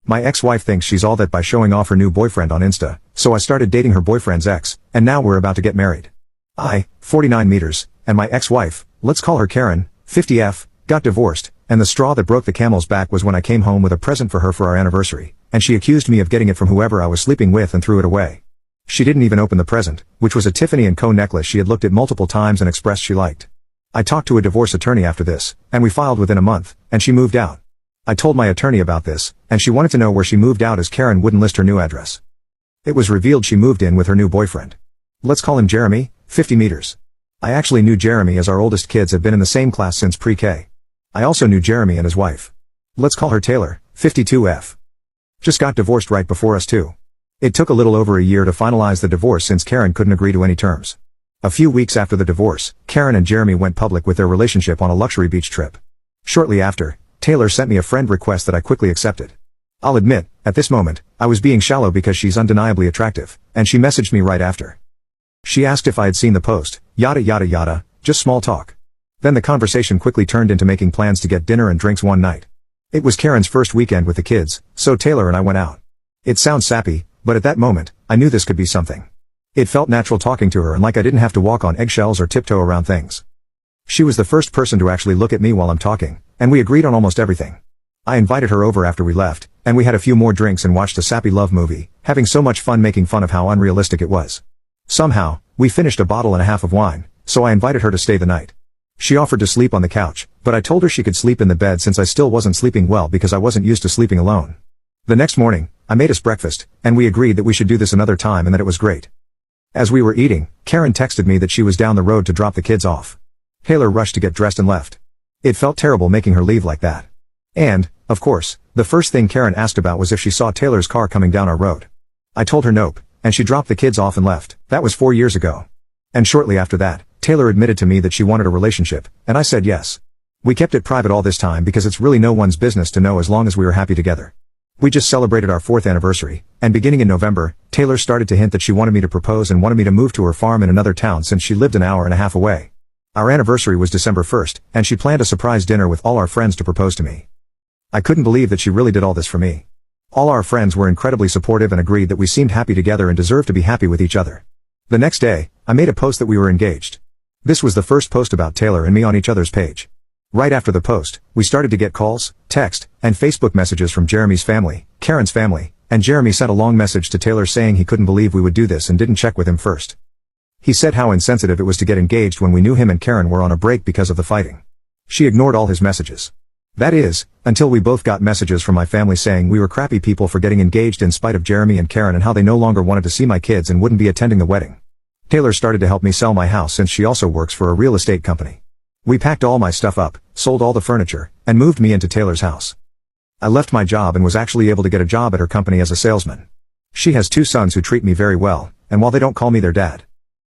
My ex-wife thinks she's all that by showing off her new boyfriend on Insta, so I started dating her boyfriend's ex, and now we're about to get married. I, 49 meters, and my ex-wife, let's call her Karen, 50F, got divorced, and the straw that broke the camel's back was when I came home with a present for her for our anniversary, and she accused me of getting it from whoever I was sleeping with and threw it away. She didn't even open the present, which was a Tiffany & Co. necklace she had looked at multiple times and expressed she liked. I talked to a divorce attorney after this, and we filed within a month, and she moved out. I told my attorney about this, and she wanted to know where she moved out as Karen wouldn't list her new address. It was revealed she moved in with her new boyfriend. Let's call him Jeremy, 50 meters. I actually knew Jeremy as our oldest kids had been in the same class since pre-K. I also knew Jeremy and his wife. Let's call her Taylor, 52F. Just got divorced right before us too. It took a little over a year to finalize the divorce since Karen couldn't agree to any terms. A few weeks after the divorce, Karen and Jeremy went public with their relationship on a luxury beach trip. Shortly after, Taylor sent me a friend request that I quickly accepted. I'll admit, at this moment, I was being shallow because she's undeniably attractive, and she messaged me right after. She asked if I had seen the post, yada yada yada, just small talk. Then the conversation quickly turned into making plans to get dinner and drinks one night. It was Karen's first weekend with the kids, so Taylor and I went out. It sounds sappy, but at that moment, I knew this could be something. It felt natural talking to her and like I didn't have to walk on eggshells or tiptoe around things. She was the first person to actually look at me while I'm talking, and we agreed on almost everything. I invited her over after we left, and we had a few more drinks and watched a sappy love movie, having so much fun making fun of how unrealistic it was. Somehow, we finished a bottle and a half of wine, so I invited her to stay the night. She offered to sleep on the couch, but I told her she could sleep in the bed since I still wasn't sleeping well because I wasn't used to sleeping alone. The next morning, I made us breakfast, and we agreed that we should do this another time and that it was great. As we were eating, Karen texted me that she was down the road to drop the kids off. Taylor rushed to get dressed and left. It felt terrible making her leave like that. And, of course, the first thing Karen asked about was if she saw Taylor's car coming down our road. I told her nope, and she dropped the kids off and left. That was 4 years ago. And shortly after that, Taylor admitted to me that she wanted a relationship, and I said yes. We kept it private all this time because it's really no one's business to know as long as we were happy together. We just celebrated our 4th anniversary, and beginning in November, Taylor started to hint that she wanted me to propose and wanted me to move to her farm in another town since she lived an hour and a half away. Our anniversary was December 1st, and she planned a surprise dinner with all our friends to propose to me. I couldn't believe that she really did all this for me. All our friends were incredibly supportive and agreed that we seemed happy together and deserved to be happy with each other. The next day, I made a post that we were engaged. This was the first post about Taylor and me on each other's page. Right after the post, we started to get calls, text, and Facebook messages from Jeremy's family, Karen's family, and Jeremy sent a long message to Taylor saying he couldn't believe we would do this and didn't check with him first. He said how insensitive it was to get engaged when we knew him and Karen were on a break because of the fighting. She ignored all his messages. That is, until we both got messages from my family saying we were crappy people for getting engaged in spite of Jeremy and Karen and how they no longer wanted to see my kids and wouldn't be attending the wedding. Taylor started to help me sell my house since she also works for a real estate company. We packed all my stuff up, sold all the furniture, and moved me into Taylor's house. I left my job and was actually able to get a job at her company as a salesman. She has 2 sons who treat me very well, and while they don't call me their dad,